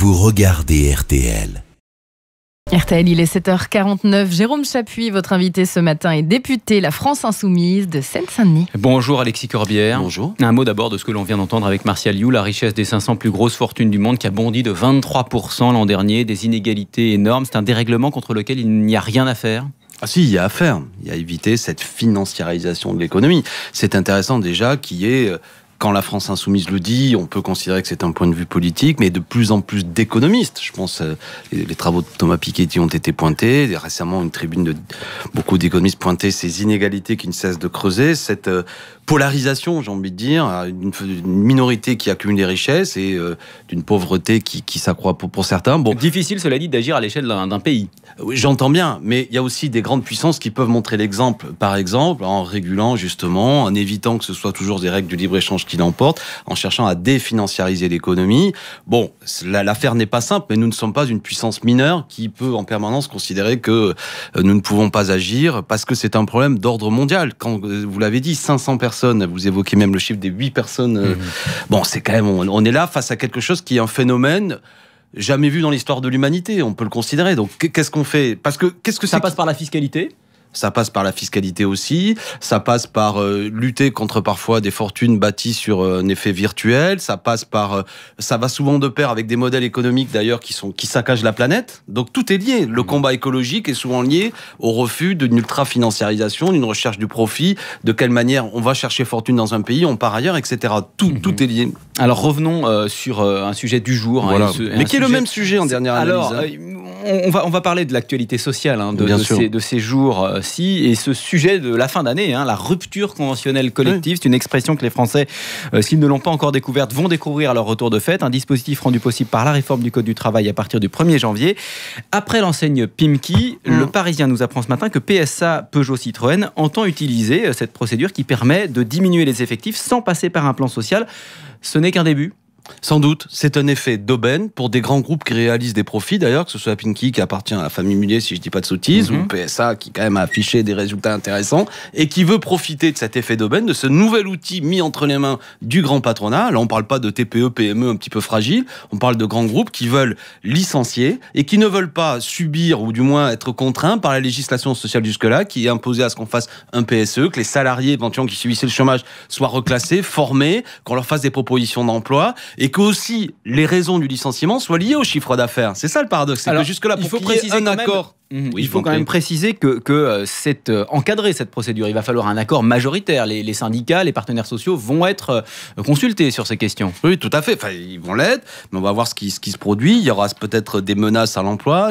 vous regardez RTL. RTL, il est 7h49. Jérôme Chapuis, votre invité ce matin, est député La France Insoumise de Seine-Saint-Denis. Bonjour Alexis Corbière. Bonjour. Un mot d'abord de ce que l'on vient d'entendre avec Martial You, la richesse des 500 plus grosses fortunes du monde qui a bondi de 23% l'an dernier, des inégalités énormes. C'est un dérèglement contre lequel il n'y a rien à faire. Ah si, il y a à faire. Il y a à éviter cette financiarisation de l'économie. C'est intéressant déjà qu'il y ait... Quand la France Insoumise le dit, on peut considérer que c'est un point de vue politique, mais de plus en plus d'économistes. Je pense les travaux de Thomas Piketty ont été pointés. Et récemment, une tribune de beaucoup d'économistes pointait ces inégalités qui ne cessent de creuser, cette polarisation, j'ai envie de dire, une minorité qui accumule des richesses et d'une pauvreté qui s'accroît pour certains. Bon, difficile, cela dit, d'agir à l'échelle d'un pays. Oui, j'entends bien, mais il y a aussi des grandes puissances qui peuvent montrer l'exemple, par exemple, en régulant justement, en évitant que ce soit toujours des règles du libre-échange qui l'emportent, en cherchant à définanciariser l'économie. Bon, l'affaire n'est pas simple, mais nous ne sommes pas une puissance mineure qui peut en permanence considérer que nous ne pouvons pas agir parce que c'est un problème d'ordre mondial. Quand vous l'avez dit, 500 personnes, vous évoquez même le chiffre des 8 personnes. Bon, c'est quand même, on est là face à quelque chose qui est un phénomène jamais vu dans l'histoire de l'humanité, on peut le considérer. Donc qu'est-ce qu'on fait ? Parce que qu'est-ce que ça passe par la fiscalité ? Ça passe par la fiscalité aussi, ça passe par lutter contre parfois des fortunes bâties sur un effet virtuel, ça passe par ça va souvent de pair avec des modèles économiques d'ailleurs qui saccagent la planète. Donc tout est lié. Le combat écologique est souvent lié au refus d'une ultra-financiarisation, d'une recherche du profit, de quelle manière on va chercher fortune dans un pays, on part ailleurs, etc. Tout est lié. Alors revenons sur un sujet du jour. Voilà. Mais qui est le même sujet en dernière analyse. Alors, on va parler de l'actualité sociale de ces jours-ci et ce sujet de la fin d'année, la rupture conventionnelle collective. Oui. C'est une expression que les Français, s'ils ne l'ont pas encore découverte, vont découvrir à leur retour de fête. Un dispositif rendu possible par la réforme du Code du travail à partir du 1er janvier. Après l'enseigne Pimki, le Parisien nous apprend ce matin que PSA Peugeot Citroën entend utiliser cette procédure qui permet de diminuer les effectifs sans passer par un plan social. Ce n'est qu'un début. Sans doute, c'est un effet d'aubaine pour des grands groupes qui réalisent des profits, d'ailleurs, que ce soit Pimki qui appartient à la famille Mullier, si je ne dis pas de sottises, ou PSA qui quand même a affiché des résultats intéressants, et qui veut profiter de cet effet d'aubaine, de ce nouvel outil mis entre les mains du grand patronat. Là, on ne parle pas de TPE, PME un petit peu fragiles, on parle de grands groupes qui veulent licencier et qui ne veulent pas subir, ou du moins être contraints par la législation sociale jusque-là, qui est imposée à ce qu'on fasse un PSE, que les salariés éventuellement qui subissaient le chômage soient reclassés, formés, qu'on leur fasse des propositions d'emploi, et que aussi les raisons du licenciement soient liées au chiffre d'affaires. C'est ça le paradoxe, c'est que jusque-là, pour qu'il y ait un accord... Il faut quand même préciser que c'est encadré cette procédure. Il va falloir un accord majoritaire. Les syndicats, les partenaires sociaux vont être consultés sur ces questions. Oui, tout à fait. Enfin, ils vont l'être, mais on va voir ce qui se produit. Il y aura peut-être des menaces à l'emploi,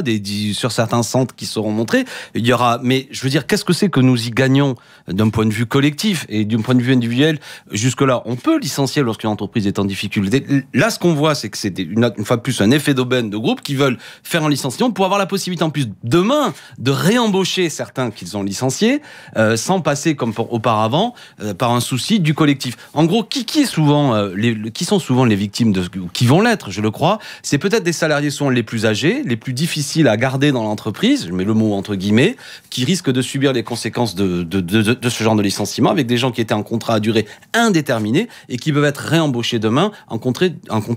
sur certains centres qui seront montrés. Il y aura, mais je veux dire, qu'est-ce que c'est que nous y gagnons d'un point de vue collectif et d'un point de vue individuel ? Jusque-là, on peut licencier lorsqu'une entreprise est en difficulté. Là, ce qu'on voit, c'est que c'est une fois de plus un effet d'aubaine de groupes qui veulent faire un licenciement pour avoir la possibilité en plus demain de réembaucher certains qu'ils ont licenciés sans passer comme auparavant par un souci du collectif. En gros, qui sont souvent les victimes qui vont l'être, je le crois, c'est peut-être des salariés souvent les plus âgés, les plus difficiles à garder dans l'entreprise, je mets le mot entre guillemets, qui risquent de subir les conséquences de ce genre de licenciement avec des gens qui étaient en contrat à durée indéterminée et qui peuvent être réembauchés demain en contrat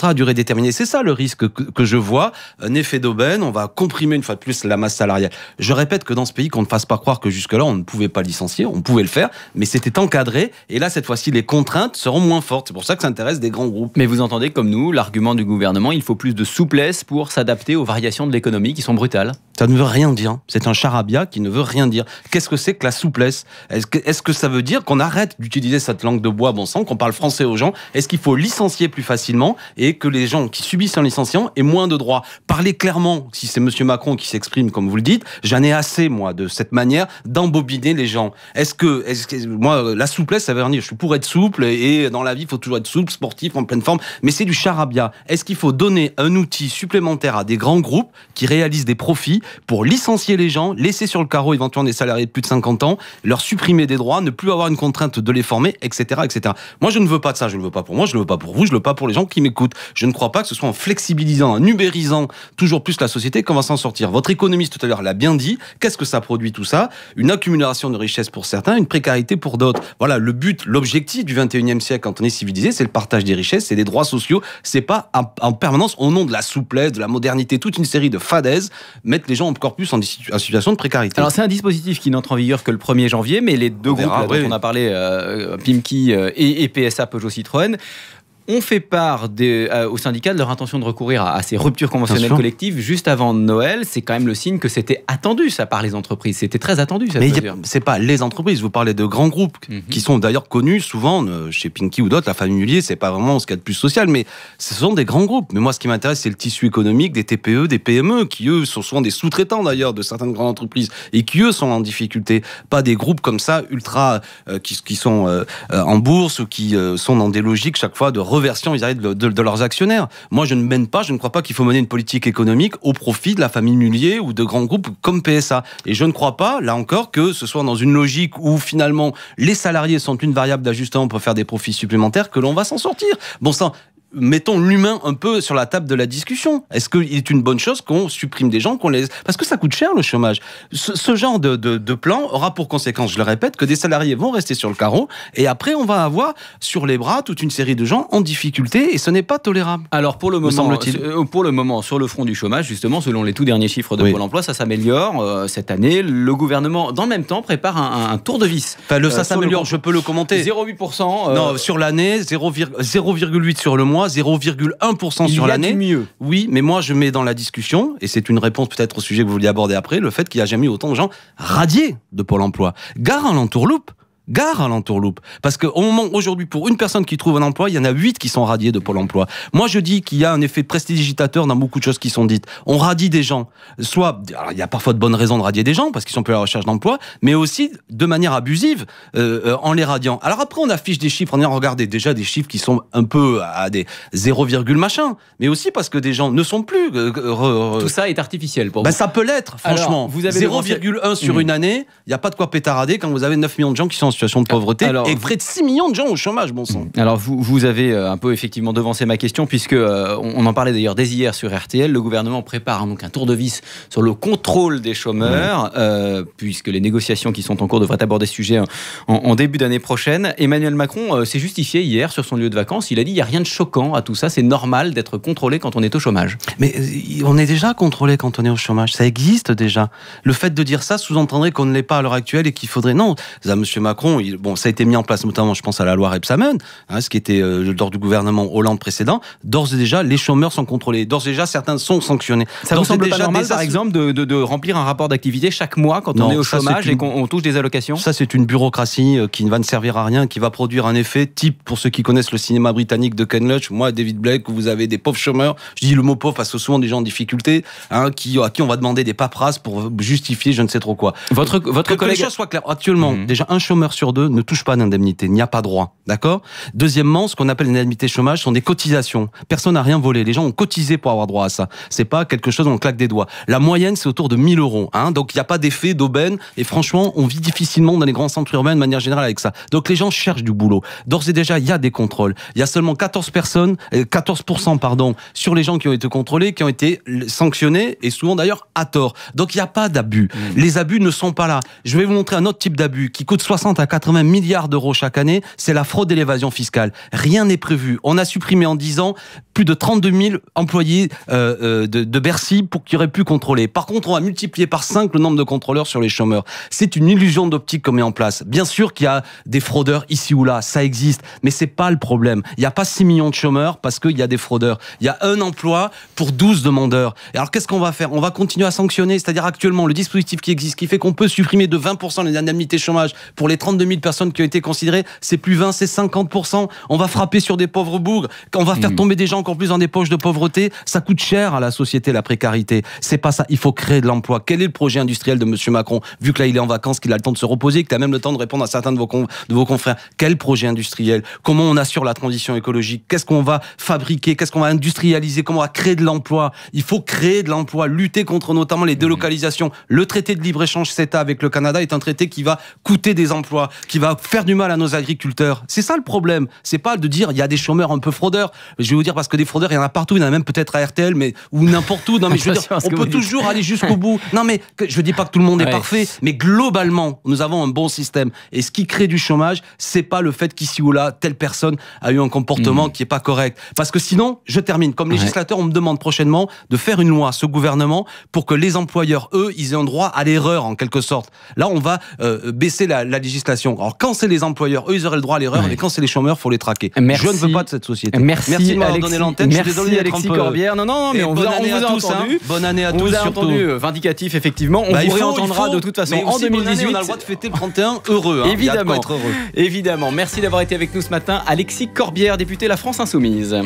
à durée déterminée. C'est ça le risque que je vois, un effet d'aubaine, on va comprimer une fois de plus la masse salariale. Je répète que dans ce pays, qu'on ne fasse pas croire que jusque-là, on ne pouvait pas licencier, on pouvait le faire, mais c'était encadré, et là, cette fois-ci, les contraintes seront moins fortes. C'est pour ça que ça intéresse des grands groupes. Mais vous entendez, comme nous, l'argument du gouvernement, il faut plus de souplesse pour s'adapter aux variations de l'économie qui sont brutales. Ça ne veut rien dire. C'est un charabia qui ne veut rien dire. Qu'est-ce que c'est que la souplesse ? Est-ce que ça veut dire qu'on arrête d'utiliser cette langue de bois, bon sang, qu'on parle français aux gens ? Est-ce qu'il faut licencier plus facilement et que les gens qui subissent un licenciement aient moins de droits ? Parlez clairement, si c'est M. Macron qui s'exprime comme vous le dites, j'en ai assez, moi, de cette manière d'embobiner les gens. Est-ce que moi, la souplesse, ça veut dire, je suis pour être souple, et dans la vie, il faut toujours être souple, sportif, en pleine forme, mais c'est du charabia. Est-ce qu'il faut donner un outil supplémentaire à des grands groupes qui réalisent des profits pour licencier les gens, laisser sur le carreau éventuellement des salariés de plus de 50 ans, leur supprimer des droits, ne plus avoir une contrainte de les former, etc., etc. Moi, je ne veux pas de ça. Je ne le veux pas pour moi, je ne le veux pas pour vous, je ne le veux pas pour les gens qui m'écoutent. Je ne crois pas que ce soit en flexibilisant, en ubérisant toujours plus la société qu'on va s'en sortir. Votre économiste tout à l'heure l'a bien dit. Qu'est-ce que ça produit tout ça? Une accumulation de richesses pour certains, une précarité pour d'autres. Voilà, le but, l'objectif du 21e siècle quand on est civilisé, c'est le partage des richesses, c'est des droits sociaux. C'est pas en permanence, au nom de la souplesse, de la modernité, toute une série de fadaises, mettre les gens encore plus en situation de précarité. Alors c'est un dispositif qui n'entre en vigueur que le 1er janvier, mais les deux groupes dont on a parlé, Pimki et PSA Peugeot Citroën, ont fait part aux syndicats de leur intention de recourir à ces ruptures conventionnelles collectives juste avant Noël. C'est quand même le signe que c'était attendu, ça, par les entreprises. C'était très attendu, cette mesure. C'est pas les entreprises. Vous parlez de grands groupes qui sont d'ailleurs connus souvent chez Pimki ou d'autres. La famille Mullier, c'est pas vraiment ce qu'il y a de plus social, mais ce sont des grands groupes. Mais moi, ce qui m'intéresse, c'est le tissu économique des TPE, des PME, qui eux sont souvent des sous-traitants d'ailleurs de certaines grandes entreprises et qui eux sont en difficulté. Pas des groupes comme ça ultra qui sont en bourse ou qui sont dans des logiques chaque fois de reversion de leurs actionnaires. Moi, je ne crois pas qu'il faut mener une politique économique au profit de la famille Mullier ou de grands groupes comme PSA. Et je ne crois pas, là encore, que ce soit dans une logique où finalement les salariés sont une variable d'ajustement pour faire des profits supplémentaires que l'on va s'en sortir. Bon sang, mettons l'humain un peu sur la table de la discussion. Est-ce qu'il est une bonne chose qu'on supprime des gens, parce que ça coûte cher le chômage. Ce genre de plan aura pour conséquence, je le répète, que des salariés vont rester sur le carreau et après on va avoir sur les bras toute une série de gens en difficulté et ce n'est pas tolérable. Alors pour le moment, sur le front du chômage, justement, selon les tout derniers chiffres de Pôle emploi, ça s'améliore cette année. Le gouvernement, dans le même temps, prépare un tour de vis. Enfin, ça s'améliore, je peux le commenter. 0,8%. Non, sur l'année, 0,8 sur le mois, 0,1% sur l'année. Mieux. Oui, mais moi je mets dans la discussion, et c'est une réponse peut-être au sujet que vous vouliez aborder après, le fait qu'il n'y a jamais eu autant de gens radiés de Pôle emploi. Gare à l'entourloupe. Parce qu'au moment aujourd'hui, pour une personne qui trouve un emploi, il y en a 8 qui sont radiés de Pôle emploi. Moi, je dis qu'il y a un effet prestidigitateur dans beaucoup de choses qui sont dites. On radie des gens. Alors, il y a parfois de bonnes raisons de radier des gens, parce qu'ils sont plus à la recherche d'emploi, mais aussi de manière abusive, en les radiant. Alors après, on affiche des chiffres, on a regardé déjà des chiffres qui sont un peu à des 0, machin, mais aussi parce que des gens ne sont plus... Tout ça est artificiel pour vous. Ça peut l'être, franchement. 0,1 sur une année, il n'y a pas de quoi pétarader quand vous avez 9 millions de gens qui sont en situation de pauvreté et près de 6 millions de gens au chômage, bon sang. Alors vous avez un peu effectivement devancé ma question puisque on en parlait d'ailleurs dès hier sur RTL. Le gouvernement prépare donc un tour de vis sur le contrôle des chômeurs puisque les négociations qui sont en cours devraient aborder ce sujet en début d'année prochaine. Emmanuel Macron s'est justifié hier sur son lieu de vacances. Il a dit il n'y a rien de choquant à tout ça. C'est normal d'être contrôlé quand on est au chômage. Mais on est déjà contrôlé quand on est au chômage. Ça existe déjà. Le fait de dire ça sous-entendrait qu'on ne l'est pas à l'heure actuelle et qu'il faudrait... Non, ça, M. Macron, ça a été mis en place notamment, je pense à la loi Rebsamen, ce qui était lors du gouvernement Hollande précédent. D'ores et déjà, les chômeurs sont contrôlés. D'ores et déjà, certains sont sanctionnés. Ça vous semble pas normal, par exemple, de remplir un rapport d'activité chaque mois quand on est au chômage et qu'on touche des allocations? Ça, c'est une bureaucratie qui ne va ne servir à rien, qui va produire un effet type, pour ceux qui connaissent le cinéma britannique de Ken Loach, moi, David Blake, où vous avez des pauvres chômeurs. Je dis le mot pauvre parce que souvent des gens en difficulté, à qui on va demander des paperasses pour justifier je ne sais trop quoi. Votre collègue... Que les choses soient claires. Actuellement, déjà, un chômeur sur deux ne touche pas d'indemnité, il n'y a pas droit, d'accord? Deuxièmement, ce qu'on appelle une indemnité chômage sont des cotisations. Personne n'a rien volé, les gens ont cotisé pour avoir droit à ça. C'est pas quelque chose où on claque des doigts. La moyenne, c'est autour de 1 000 €, donc il n'y a pas d'effet d'aubaine, et franchement, on vit difficilement dans les grands centres urbains de manière générale avec ça. Donc les gens cherchent du boulot. D'ores et déjà, il y a des contrôles. Il y a seulement 14% sur les gens qui ont été contrôlés, qui ont été sanctionnés, et souvent d'ailleurs à tort. Donc il n'y a pas d'abus. Les abus ne sont pas là. Je vais vous montrer un autre type d'abus qui coûte 60 à 80 milliards d'euros chaque année, c'est la fraude et l'évasion fiscale. Rien n'est prévu. On a supprimé en 10 ans plus de 32 000 employés de Bercy qui auraient pu contrôler. Par contre, on a multiplié par 5 le nombre de contrôleurs sur les chômeurs. C'est une illusion d'optique qu'on met en place. Bien sûr qu'il y a des fraudeurs ici ou là, ça existe, mais c'est pas le problème. Il n'y a pas 6 millions de chômeurs parce qu'il y a des fraudeurs. Il y a un emploi pour 12 demandeurs. Et alors qu'est-ce qu'on va faire? On va continuer à sanctionner, c'est-à-dire actuellement le dispositif qui existe, qui fait qu'on peut supprimer de 20% les indemnités chômage pour les 32 52 000 personnes qui ont été considérées, c'est plus 20, c'est 50%. On va frapper sur des pauvres bougres, on va faire tomber des gens encore plus dans des poches de pauvreté. Ça coûte cher à la société, la précarité. C'est pas ça. Il faut créer de l'emploi. Quel est le projet industriel de M. Macron, vu que là il est en vacances, qu'il a le temps de se reposer, qu'il a même le temps de répondre à certains de vos confrères? Quel projet industriel? Comment on assure la transition écologique? Qu'est-ce qu'on va fabriquer? Qu'est-ce qu'on va industrialiser? Comment on va créer de l'emploi? Il faut créer de l'emploi, lutter contre notamment les délocalisations. Le traité de libre-échange CETA avec le Canada est un traité qui va coûter des emplois, qui va faire du mal à nos agriculteurs. C'est ça le problème. C'est pas de dire il y a des chômeurs un peu fraudeurs. Je vais vous dire, parce que des fraudeurs, il y en a partout. Il y en a même peut-être à RTL, mais ou n'importe où. Non, mais je veux dire, on peut toujours aller jusqu'au bout. Non, mais je dis pas que tout le monde est parfait, mais globalement, nous avons un bon système. Et ce qui crée du chômage, c'est pas le fait qu'ici ou là, telle personne a eu un comportement qui est pas correct. Parce que sinon, je termine. Comme législateur, on me demande prochainement de faire une loi, ce gouvernement, pour que les employeurs, eux, ils aient un droit à l'erreur, en quelque sorte. Là, on va baisser la législation. Alors, quand c'est les employeurs, eux, ils auraient le droit à l'erreur, et quand c'est les chômeurs, faut les traquer. Merci. Je ne veux pas de cette société. Merci de m'avoir donné l'antenne. Merci, je suis désolé Alexis Corbière. Non, mais on vous a entendu. Bonne année à tous. On vous a surtout. entendu, vindicatif, effectivement. On vous réentendra de toute façon en 2018. On a le droit de fêter le 31 heureux. Évidemment. Être heureux. Évidemment. Merci d'avoir été avec nous ce matin. Alexis Corbière, député La France Insoumise.